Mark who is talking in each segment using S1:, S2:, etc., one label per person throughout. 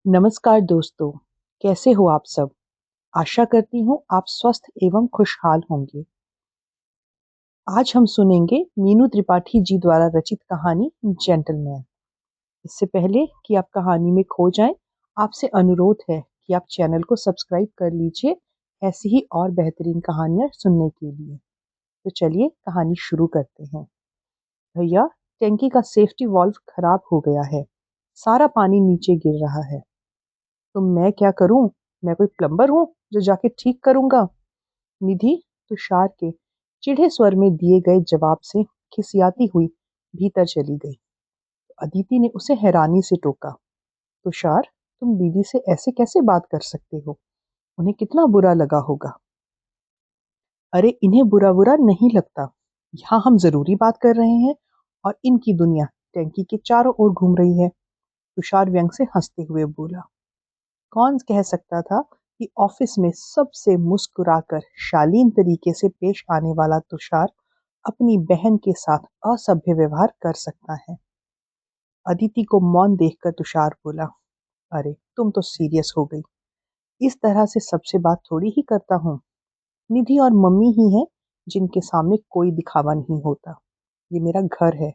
S1: नमस्कार दोस्तों, कैसे हो आप सब? आशा करती हूँ आप स्वस्थ एवं खुशहाल होंगे। आज हम सुनेंगे मीनू त्रिपाठी जी द्वारा रचित कहानी जेंटलमैन। इससे पहले कि आप कहानी में खो जाएं, आपसे अनुरोध है कि आप चैनल को सब्सक्राइब कर लीजिए ऐसी ही और बेहतरीन कहानियाँ सुनने के लिए। तो चलिए कहानी शुरू करते हैं। भैया, टैंकी का सेफ्टी वाल्व खराब हो गया है। सारा पानी नीचे गिर रहा है। तो मैं क्या करूं? मैं कोई प्लम्बर हूँ जो जाके ठीक करूंगा? निधि तुषार के चिढ़े स्वर में दिए गए जवाब से खिसियाती हुई भीतर चली गई। अदिति ने उसे हैरानी से टोका। तुषार, तुम दीदी से ऐसे कैसे बात कर सकते हो? उन्हें कितना बुरा लगा होगा। अरे इन्हें बुरा बुरा नहीं लगता। यहाँ हम जरूरी बात कर रहे हैं और इनकी दुनिया टैंकी के चारों ओर घूम रही है। तुषार व्यंग से हंसते हुए बोला। कौन कह सकता था कि ऑफिस में सबसे मुस्कुराकर शालीन तरीके से पेश आने वाला तुषार अपनी बहन के साथ असभ्य व्यवहार कर सकता है। अदिति को मौन देखकर तुषार बोला, अरे तुम तो सीरियस हो गई। इस तरह से सबसे बात थोड़ी ही करता हूँ। निधि और मम्मी ही हैं जिनके सामने कोई दिखावा नहीं होता। ये मेरा घर है।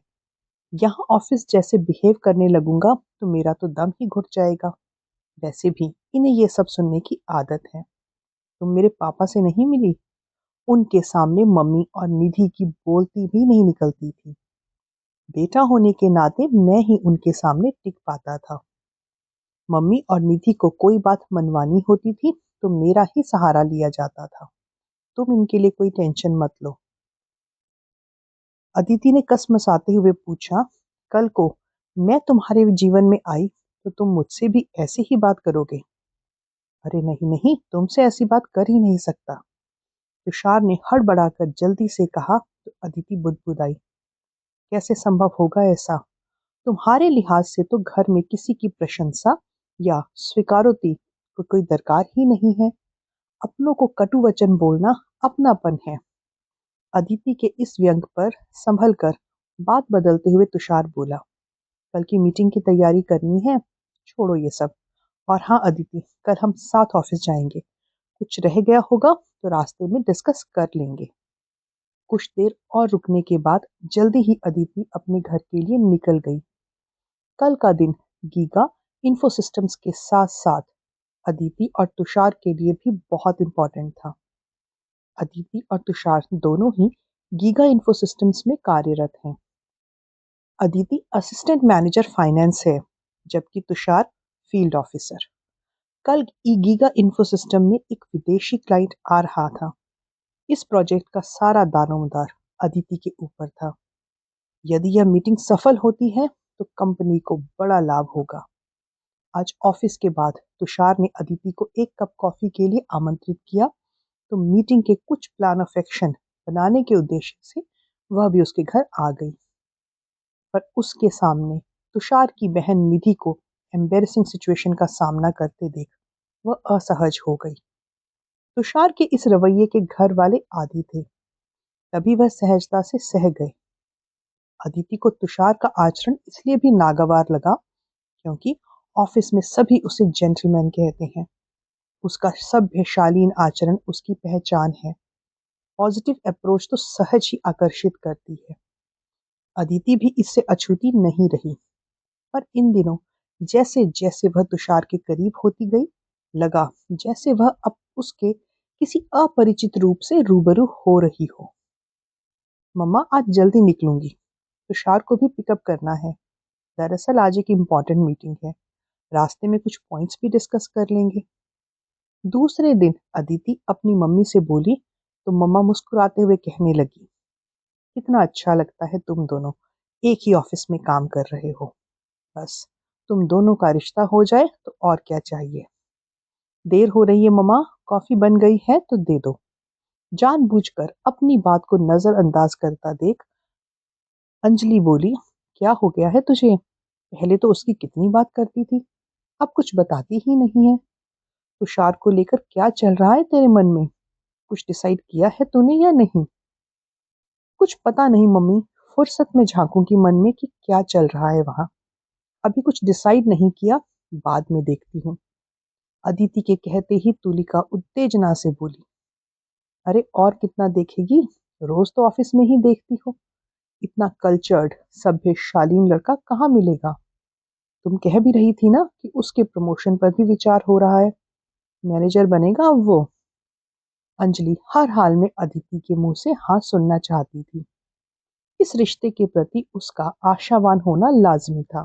S1: यहाँ ऑफिस जैसे बिहेव करने लगूंगा तो मेरा तो दम ही घुट जाएगा। वैसे भी इन्हें ये सब सुनने की आदत है। तुम मेरे पापा से नहीं मिली? उनके सामने मम्मी और निधि की बोलती भी नहीं निकलती थी। बेटा होने के नाते मैं ही उनके सामने टिक पाता था। मम्मी और निधि को कोई बात मनवानी होती थी तो मेरा ही सहारा लिया जाता था। तुम इनके लिए कोई टेंशन मत लो। अदिति ने कसमसाते हुए पूछा, कल को मैं तुम्हारे जीवन में आई तो तुम मुझसे भी ऐसी ही बात करोगे? अरे नहीं नहीं, तुमसे ऐसी बात कर ही नहीं सकता। तुषार ने हड़बड़ाकर जल्दी से कहा तो अदिति बुदबुदाई, कैसे संभव होगा ऐसा? तुम्हारे लिहाज से तो घर में किसी की प्रशंसा या स्वीकारोक्ति को कोई दरकार ही नहीं है। अपनों को कटु वचन बोलना अपनापन है। अदिति के इस व्यंग पर संभल कर बात बदलते हुए तुषार बोला, कल की मीटिंग की तैयारी करनी है। छोड़ो ये सब। और हाँ अदिति, कल हम साथ ऑफिस जाएंगे। कुछ रह गया होगा तो रास्ते में डिस्कस कर लेंगे। कुछ देर और रुकने के बाद जल्दी ही अदिति अपने घर के लिए निकल गई। कल का दिन गीगा इंफोसिस्टम्स के साथ साथ अदिति और तुषार के लिए भी बहुत इम्पोर्टेंट था। अदिति और तुषार दोनों ही गीगा इंफोसिस्टम्स में कार्यरत हैं। अदिति असिस्टेंट मैनेजर फाइनेंस है, जबकि तुषार फील्ड ऑफिसर। कल गीगा इंफोसिस्टम में एक विदेशी क्लाइंट आ रहा था। इस प्रोजेक्ट का सारा दारोमदार अदिति के ऊपर था। यदि यह मीटिंग सफल होती है तो कंपनी को बड़ा लाभ होगा। आज ऑफिस के बाद तुषार ने अदिति को एक कप कॉफी के लिए आमंत्रित किया तो मीटिंग के कुछ प्लान ऑफ एक्शन बनाने के उद्देश्य से वह भी उसके घर आ गई। पर उसके सामने तुषार की बहन निधि को एम्बेरसिंग सिचुएशन का सामना करते देख वह असहज हो गई। तुषार के इस रवैये के घर वाले आदी थे, तभी वह सहजता से सह गए। अदिति को तुषार का आचरण इसलिए भी नागवार लगा क्योंकि ऑफिस में सभी उसे जेंटलमैन कहते हैं। उसका सभ्य शालीन आचरण उसकी पहचान है। पॉजिटिव अप्रोच तो सहज ही आकर्षित करती है। अदिति भी इससे अछूती नहीं रही। पर इन दिनों जैसे जैसे वह तुषार के करीब होती गई, लगा जैसे वह अब उसके किसी अपरिचित रूप से रूबरू हो रही हो। मम्मा, आज जल्दी निकलूंगी। तुषार को भी पिकअप करना है। दरअसल आज एक इम्पोर्टेंट मीटिंग है। रास्ते में कुछ पॉइंट्स भी डिस्कस कर लेंगे। दूसरे दिन अदिति अपनी मम्मी से बोली तो मम्मा मुस्कुराते हुए कहने लगी, कितना अच्छा लगता है तुम दोनों एक ही ऑफिस में काम कर रहे हो। बस तुम दोनों का रिश्ता हो जाए तो और क्या चाहिए। देर हो रही है मम्मा, कॉफी बन गई है तो दे दो। जानबूझकर अपनी बात को नजरअंदाज करता देख अंजलि बोली, क्या हो गया है तुझे? पहले तो उसकी कितनी बात करती थी, अब कुछ बताती ही नहीं है। तुषार को लेकर क्या चल रहा है तेरे मन में? कुछ डिसाइड किया है तूने या नहीं? कुछ पता नहीं मम्मी, फुर्सत में झांकूंगी मन में कि क्या चल रहा है वहां। अभी कुछ डिसाइड नहीं किया, बाद में देखती हूँ। अदिति के कहते ही तुलिका उत्तेजना से बोली, अरे और कितना देखेगी, रोज तो ऑफिस में ही देखती हो। इतना कल्चर्ड सभ्य शालीन लड़का कहाँ मिलेगा। तुम कह भी रही थी ना कि उसके प्रमोशन पर भी विचार हो रहा है, मैनेजर बनेगा अब वो। अंजलि हर हाल में अदिति के मुंह से हाँ सुनना चाहती थी। इस रिश्ते के प्रति उसका आशावान होना लाजमी था।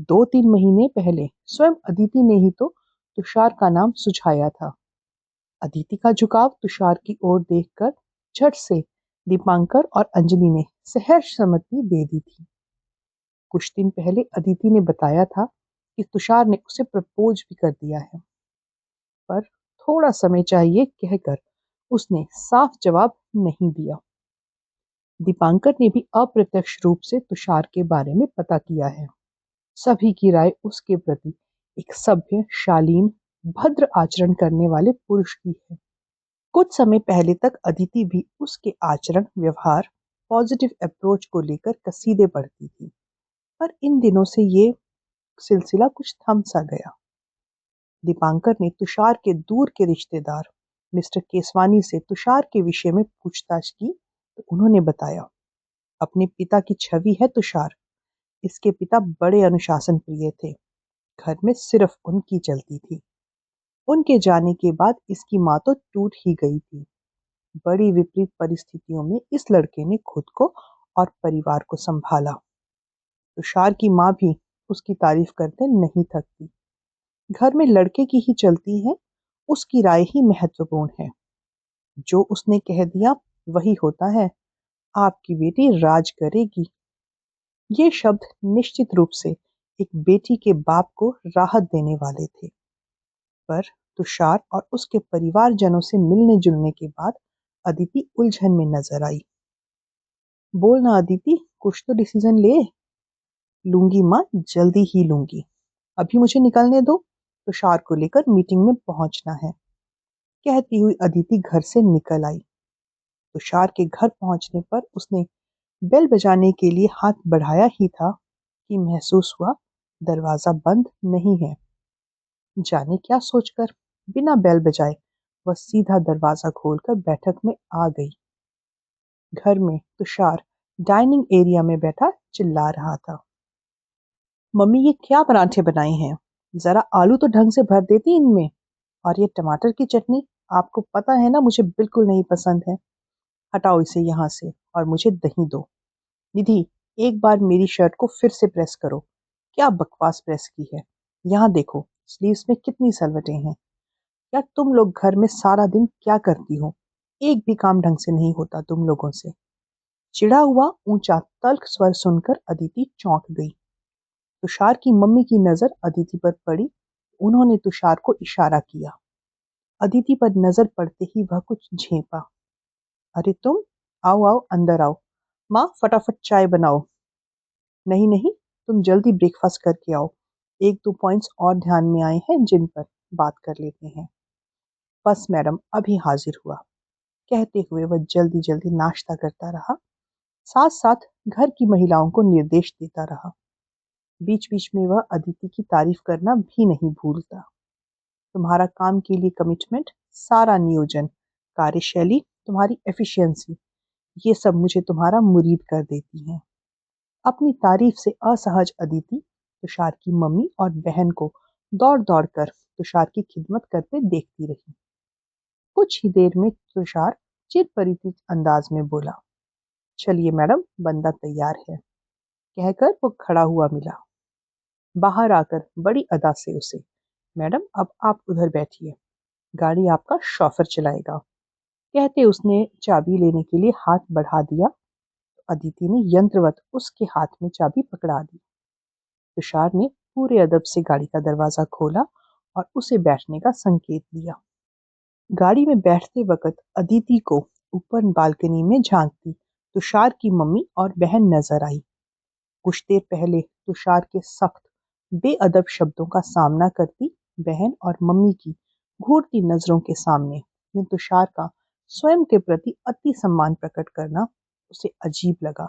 S1: 2-3 महीने पहले स्वयं अदिति ने ही तो तुषार का नाम सुझाया था। अदिति का झुकाव तुषार की ओर देखकर झट से दीपांकर और अंजलि ने सहर्ष सम्मति दे दी थी। कुछ दिन पहले अदिति ने बताया था कि तुषार ने उसे प्रपोज भी कर दिया है, पर थोड़ा समय चाहिए कहकर उसने साफ जवाब नहीं दिया। दीपांकर ने भी अप्रत्यक्ष रूप से तुषार के बारे में पता किया है। सभी की राय उसके प्रति एक सभ्य, शालीन, भद्र आचरण करने वाले पुरुष की है। कुछ समय पहले तक अदिति भी उसके आचरण, व्यवहार, पॉजिटिव अप्रोच को लेकर कसीदे पढ़ती थी, पर इन दिनों से ये सिलसिला कुछ थम सा गया। दीपांकर ने तुषार के दूर के रिश्तेदार मिस्टर केसवानी से तुषार के विषय में पूछताछ की तो उन्होंने बताया, अपने पिता की छवि है तुषार। इसके पिता बड़े अनुशासन प्रिय थे, घर में सिर्फ उनकी चलती थी। उनके जाने के बाद इसकी माँ तो टूट ही गई थी। बड़ी विपरीत परिस्थितियों में इस लड़के ने खुद को और परिवार को संभाला। तुषार की माँ भी उसकी तारीफ करते नहीं थकती। घर में लड़के की ही चलती है, उसकी राय ही महत्वपूर्ण है। जो उसने कह दिया वही होता है। आपकी बेटी राज करेगी। ये शब्द निश्चित रूप से एक बेटी के बाप को राहत देने वाले थे, पर तुषार और उसके परिवारजनों से मिलने जुलने के बाद अदिति उलझन में नजर आई। बोल ना अदिति, कुछ तो डिसीजन ले। लूंगी माँ, जल्दी ही लूंगी। अभी मुझे निकलने दो, तुषार को लेकर मीटिंग में पहुंचना है। कहती हुई अदिति घर से निकल आई। तुषार के घर पहुंचने पर उसने बेल बजाने के लिए हाथ बढ़ाया ही था कि महसूस हुआ दरवाजा बंद नहीं है। जाने क्या सोचकर बिना बेल बजाए वह सीधा दरवाजा खोलकर बैठक में आ गई। घर में तुषार डाइनिंग एरिया में बैठा चिल्ला रहा था, मम्मी ये क्या पराठे बनाए हैं, जरा आलू तो ढंग से भर देती इनमें। और ये टमाटर की चटनी, आपको पता है ना मुझे बिल्कुल नहीं पसंद है। हटाओ इसे यहाँ से और मुझे दही दो। निधि, एक बार मेरी शर्ट को फिर से प्रेस करो। क्या बकवास प्रेस की है। यहाँ देखो स्लीव्स में कितनी सलवटें हैं। क्या तुम लोग घर में सारा दिन क्या करती हो, एक भी काम ढंग से नहीं होता तुम लोगों से। चिढ़ा हुआ ऊंचा तल्ख स्वर सुनकर अदिति चौंक गई। तुषार की मम्मी की नजर अदिति पर पड़ी। उन्होंने तुषार को इशारा किया। अदिति पर नजर पड़ते ही वह कुछ झेंपा। अरे तुम, आओ आओ अंदर आओ। माँ फटाफट चाय बनाओ। नहीं नहीं, तुम जल्दी ब्रेकफास्ट करके आओ। एक दो पॉइंट्स और ध्यान में आए हैं जिन पर बात कर लेते हैं। बस मैडम अभी हाजिर हुआ। कहते हुए वह जल्दी जल्दी नाश्ता करता रहा, साथ साथ घर की महिलाओं को निर्देश देता रहा। बीच बीच में वह अदिति की तारीफ करना भी नहीं भूलता। तुम्हारा काम के लिए कमिटमेंट, सारा नियोजन, कार्यशैली, तुम्हारी एफिशिएंसी, ये सब मुझे तुम्हारा मुरीद कर देती है। अपनी तारीफ से असहज अदिति तुषार की मम्मी और बहन को दौड़ दौड़ कर तुषार की खिदमत करते देखती रही। कुछ ही देर में तुषार चिर परिचित अंदाज में बोला, चलिए मैडम, बंदा तैयार है। कहकर वो खड़ा हुआ मिला। बाहर आकर बड़ी अदा से उसे, मैडम अब आप उधर बैठिए, गाड़ी आपका शॉफर चलाएगा। कहते उसने चाबी लेने के लिए हाथ बढ़ा दिया तो अदिति ने यंत्रवत उसके हाथ में चाबी पकड़ा दी। तुषार ने पूरे अदब से गाड़ी का दरवाजा खोला और उसे बैठने का संकेत दिया। गाड़ी में बैठते वक्त अदिति को ऊपर बालकनी में झांकती तुषार की मम्मी और बहन नजर आई। कुछ देर पहले तुषार के सख्त बेअदब शब्दों का सामना करती बहन और मम्मी की घूरती नजरों के सामने यूं तुषार का स्वयं के प्रति अति सम्मान प्रकट करना उसे अजीब लगा,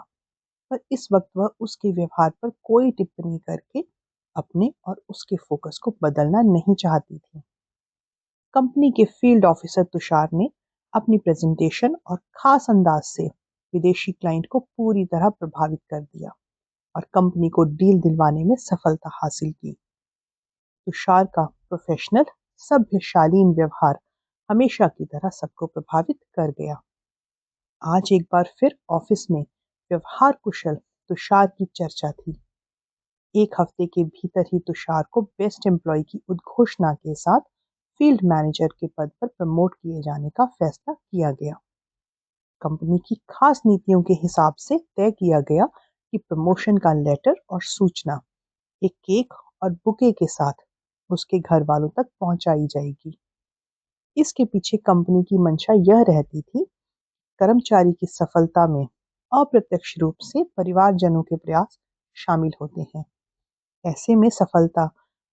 S1: पर इस वक्त वह उसके व्यवहार पर कोई टिप्पणी करके अपने और उसके फोकस को बदलना नहीं चाहती थी। कंपनी के फील्ड ऑफिसर तुषार ने अपनी प्रेजेंटेशन और खास अंदाज से विदेशी क्लाइंट को पूरी तरह प्रभावित कर दिया और कंपनी को डील दिलवाने में सफलता हासिल की। तुषार का प्रोफेशनल, सभ्य शालीन व्यवहार हमेशा की तरह सबको प्रभावित कर गया। आज एक बार फिर ऑफिस में व्यवहार कुशल तुषार की चर्चा थी। एक हफ्ते के भीतर ही तुषार को बेस्ट एम्प्लॉय की उद्घोषणा के साथ फील्ड मैनेजर के पद पर प्रमोट किए जाने का फैसला किया गया। कंपनी की खास नीतियों के हिसाब से तय किया गया कि प्रमोशन का लेटर और सूचना एक केक और बुके के साथ उसके घर वालों तक पहुंचाई जाएगी। इसके पीछे कंपनी की मंशा यह रहती थी, कर्मचारी की सफलता में अप्रत्यक्ष रूप से परिवारजनों के प्रयास शामिल होते हैं। ऐसे में सफलता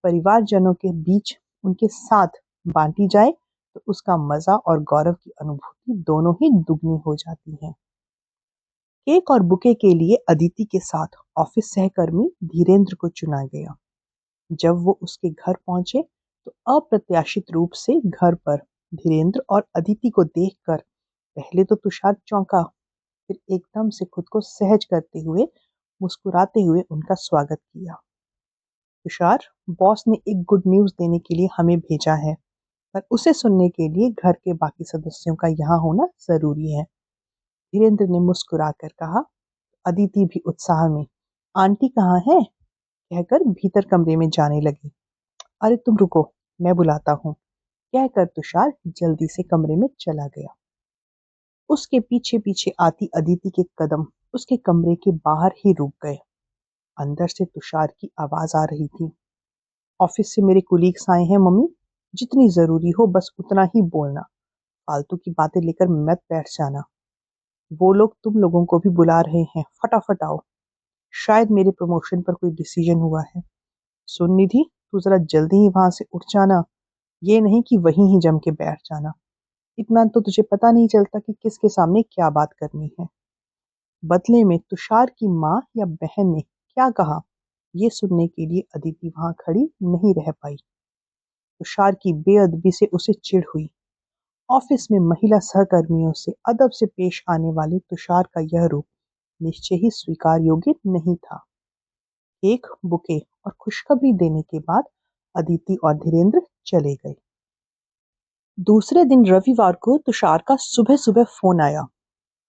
S1: परिवारजनों के बीच उनके साथ बांटी जाए तो उसका मजा और गौरव की अनुभूति दोनों ही दुगनी हो जाती है। केक और बुके के लिए अदिति के साथ ऑफिस सहकर्मी धीरेन्द्र को चुना गया। जब वो उसके घर पहुंचे तो अप्रत्याशित रूप से घर पर धीरेन्द्र और अदिति को देखकर पहले तो तुषार चौंका, फिर एकदम से खुद को सहज करते हुए मुस्कुराते हुए उनका स्वागत किया। तुषार, बॉस ने एक गुड न्यूज़ देने के लिए हमें भेजा है, पर उसे सुनने के लिए घर के बाकी सदस्यों का यहाँ होना जरूरी है। धीरेन्द्र ने मुस्कुराकर कहा। अदिति भी उत्साह में, आंटी कहाँ है, कहकर भीतर कमरे में जाने लगी। अरे तुम रुको, मैं बुलाता हूँ, कहकर तुषार जल्दी से कमरे में चला गया। उसके पीछे पीछे आती अदिति के कदम उसके कमरे के बाहर ही रुक गए। अंदर से तुषार की आवाज आ रही थी, ऑफिस से मेरे कुलीग्स आए हैं मम्मी, जितनी जरूरी हो बस उतना ही बोलना, फालतू की बातें लेकर मत बैठ जाना। वो लोग तुम लोगों को भी बुला रहे हैं, फटाफट आओ। शायद मेरे प्रमोशन पर कोई डिसीजन हुआ है। सुन निधि, तू जरा जल्दी ही वहां से उठ जाना, ये नहीं कि वहीं ही जम के बैठ जाना। इतना तो तुझे पता नहीं चलता कि किसके सामने क्या बात करनी है। बदले में तुषार की माँ या बहन ने क्या कहा, ये सुनने के लिए अदिति वहां खड़ी नहीं रह पाई। तुषार की बेअदबी से उसे चिढ़ हुई। ऑफिस में महिला सहकर्मियों से अदब से पेश आने वाले तुषार का यह रूप निश्चय ही स्वीकार योग्य नहीं था। एक बुके और खुशखबरी देने के बाद अदिति और धीरेन्द्र चले गए। दूसरे दिन रविवार को तुषार का सुबह सुबह फोन आया।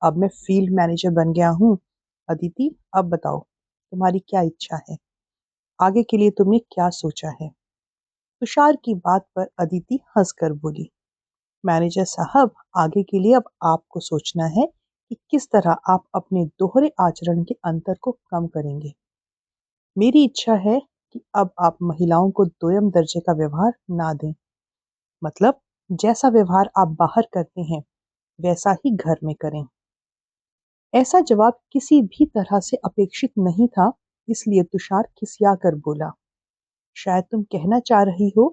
S1: अब मैं फील्ड मैनेजर बन गया हूँ। अदिति, अब बताओ तुम्हारी क्या इच्छा है, आगे के लिए तुमने क्या सोचा है। तुषार की बात पर अदिति हंसकर बोली, मैनेजर साहब, आगे के लिए अब आपको सोचना है कि किस तरह आप अपने दोहरे आचरण के अंतर को कम करेंगे। मेरी इच्छा है कि अब आप महिलाओं को दोयम दर्जे का व्यवहार ना दें। मतलब जैसा व्यवहार आप बाहर करते हैं वैसा ही घर में करें। ऐसा जवाब किसी भी तरह से अपेक्षित नहीं था, इसलिए तुषार खिसिया कर बोला, शायद तुम कहना चाह रही हो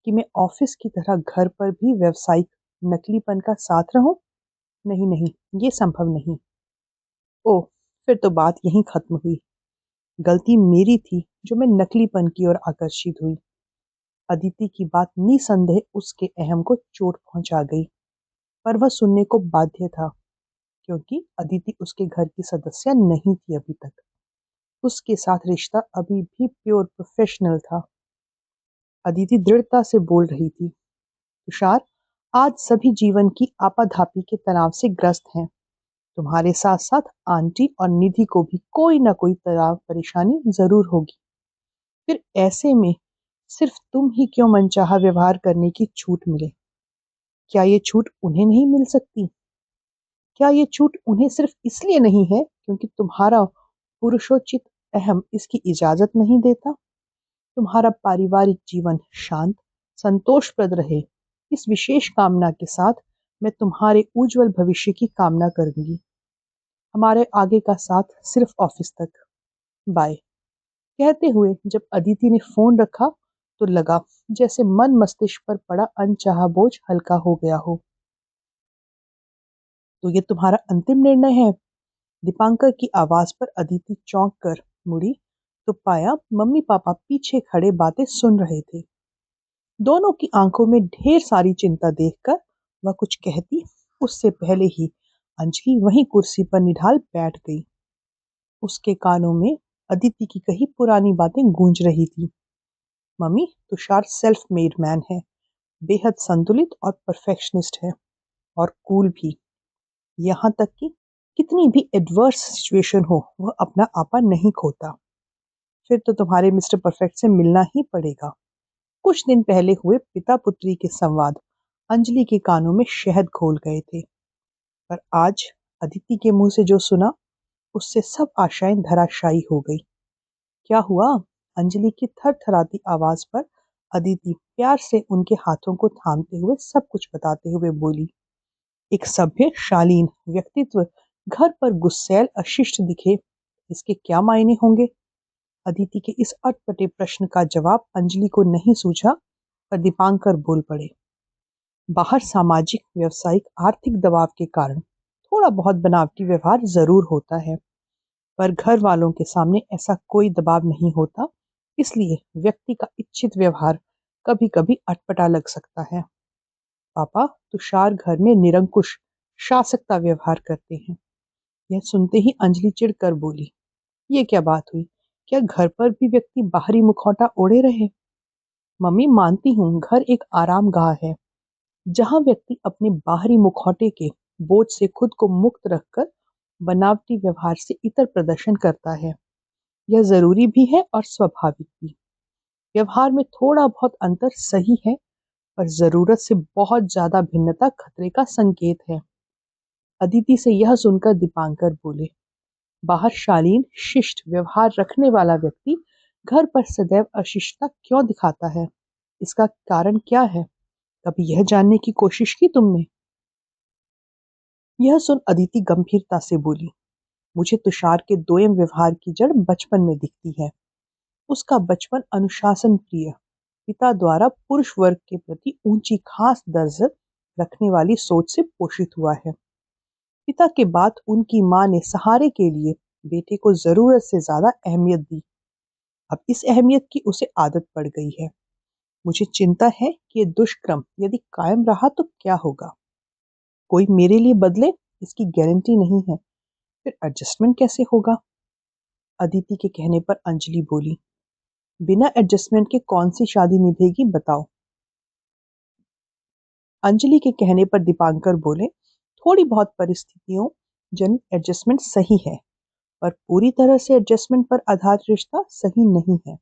S1: कि मैं ऑफिस की तरह घर पर भी व्यावसायिक नकलीपन का साथ रहूं। नहीं नहीं, ये संभव नहीं। ओह, फिर तो बात यहीं खत्म हुई। गलती मेरी थी जो मैं नकलीपन की ओर आकर्षित हुई। अदिति की बात निसंदेह उसके अहम को चोट पहुंचा गई, पर वह सुनने को बाध्य था, क्योंकि अदिति उसके घर की सदस्य नहीं थी अभी तक। उसके साथ रिश्ता अभी भी प्योर प्रोफेशनल था। अदिति दृढ़ता से बोल रही थी, तुषार, आज सभी जीवन की आपाधापी के तनाव से ग्रस्त हैं। तुम्हारे साथ साथ आंटी और निधि को भी कोई ना कोई तनाव परेशानी जरूर होगी। फिर ऐसे में सिर्फ तुम ही क्यों मनचाहा व्यवहार करने की छूट मिले। क्या ये छूट उन्हें नहीं मिल सकती? क्या ये छूट उन्हें सिर्फ इसलिए नहीं है क्योंकि तुम्हारा पुरुषोचित अहम इसकी इजाजत नहीं देता? तुम्हारा पारिवारिक जीवन शांत, संतोषप्रद रहे, इस विशेष कामना के साथ मैं तुम्हारे उज्जवल भविष्य की कामना करूंगी। हमारे आगे का साथ सिर्फ ऑफिस तक। बाय। कहते हुए जब अदिति ने फोन रखा तो लगा जैसे मन मस्तिष्क पर पड़ा अनचाहा बोझ हल्का हो गया हो। तो ये तुम्हारा अंतिम निर्णय है? दीपांकर की आवाज पर अदिति चौंक कर मुड़ी तो पाया मम्मी पापा पीछे खड़े बातें सुन रहे थे। दोनों की आंखों में ढेर सारी चिंता देखकर वह कुछ कहती उससे पहले ही अंजलि वहीं कुर्सी पर निढाल बैठ गई। उसके कानों में अदिति की कही पुरानी बातें गूंज रही थी। Mummy, Tushar self made man है, बेहद संतुलित और परफेक्शनिस्ट है, और कूल भी। यहाँ तक कि कितनी भी एडवर्स सिचुएशन हो वह अपना आपा नहीं खोता। फिर तो तुम्हारे मिस्टर परफेक्ट से मिलना ही पड़ेगा। कुछ दिन पहले हुए पिता पुत्री के संवाद अंजलि के कानों में शहद घोल गए थे, पर आज अदिति के मुंह से जो सुना उससे सब आशाएं धराशायी हो गई। क्या हुआ? अंजलि की थरथराती आवाज पर अदिति प्यार से उनके हाथों को थामते हुए सब कुछ बताते हुए बोली। एक सभ्य शालीन व्यक्तित्व घर पर गुस्सैल अशिष्ट दिखे, इसके क्या मायने होंगे? अदिति के इस अटपटे प्रश्न का जवाब अंजलि को नहीं सूझा, पर दीपांकर बोल पड़े। बाहर सामाजिक, व्यवसायिक, आर्थिक दबाव के कारण थोड़ा बहुत बनावटी व्यवहार जरूर होता है, पर घर वालों के सामने ऐसा कोई दबाव नहीं होता, इसलिए व्यक्ति का इच्छित व्यवहार कभी कभी अटपटा लग सकता है। पापा, तुषार घर में निरंकुश शासकता व्यवहार करते हैं। यह सुनते ही अंजलि चिढ़कर बोली, ये क्या बात हुई? क्या घर पर भी व्यक्ति बाहरी मुखौटा ओढ़े रहे? मम्मी, मानती हूँ घर एक आराम गाह है, जहाँ व्यक्ति अपने बाहरी मुखौटे के बोझ से खुद को मुक्त रखकर बनावटी व्यवहार से इतर प्रदर्शन करता है। यह जरूरी भी है और स्वाभाविक भी। व्यवहार में थोड़ा बहुत अंतर सही है, पर जरूरत से बहुत ज्यादा भिन्नता खतरे का संकेत है। अदिति से यह सुनकर दीपांकर बोले, बाहर शालीन शिष्ट व्यवहार रखने वाला व्यक्ति घर पर सदैव अशिष्टता क्यों दिखाता है? इसका कारण क्या है? कभी यह जानने की कोशिश की तुमने? यह सुन अदिति गंभीरता से बोली, मुझे तुषार के दोयम व्यवहार की जड़ बचपन में दिखती है। उसका बचपन अनुशासन प्रिय, पिता द्वारा पुरुष वर्ग के प्रति ऊंची खास दर्ज रखने वाली सोच से पोषित हुआ है। पिता के बाद उनकी मां ने सहारे के लिए बेटे को जरूरत से ज्यादा अहमियत दी। अब इस अहमियत की उसे आदत पड़ गई है। मुझे चिंता है कि ये दुष्क्रम यदि कायम रहा तो क्या होगा। कोई मेरे लिए बदले इसकी गारंटी नहीं है, फिर एडजस्टमेंट कैसे होगा? अदिति के कहने पर अंजलि बोली, बिना एडजस्टमेंट के कौन सी शादी निभेगी बताओ? अंजलि के कहने पर दीपांकर बोले, थोड़ी बहुत परिस्थितियों जनित एडजस्टमेंट सही है, पर पूरी तरह से एडजस्टमेंट पर आधारित रिश्ता सही नहीं है।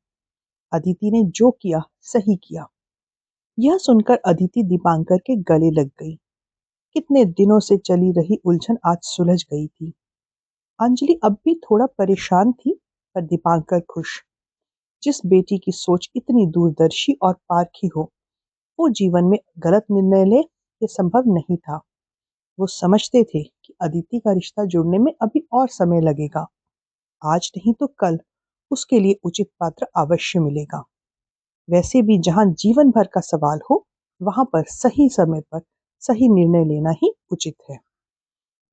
S1: अदिति ने जो किया सही किया। यह सुनकर अदिति दीपांकर के गले लग गई। कितने दिनों से चली रही उलझन आज सुलझ गई थी। अंजलि अब भी थोड़ा परेशान थी, पर दीपांकर खुश। जिस बेटी की सोच इतनी दूरदर्शी और पारखी हो, वो जीवन में गलत निर्णय ले, ये संभव नहीं था। वो समझते थे कि अदिति का रिश्ता जुड़ने में अभी और समय लगेगा। आज नहीं तो कल उसके लिए उचित पात्र अवश्य मिलेगा। वैसे भी जहाँ जीवन भर का सवाल हो, वहां पर सही समय पर सही निर्णय लेना ही उचित है।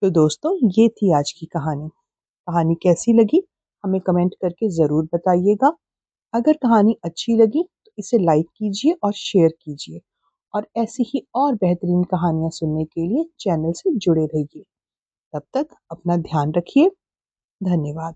S1: तो दोस्तों, ये थी आज की कहानी। कहानी कैसी लगी हमें कमेंट करके ज़रूर बताइएगा। अगर कहानी अच्छी लगी तो इसे लाइक कीजिए और शेयर कीजिए, और ऐसी ही और बेहतरीन कहानियाँ सुनने के लिए चैनल से जुड़े रहिए। तब तक अपना ध्यान रखिए। धन्यवाद।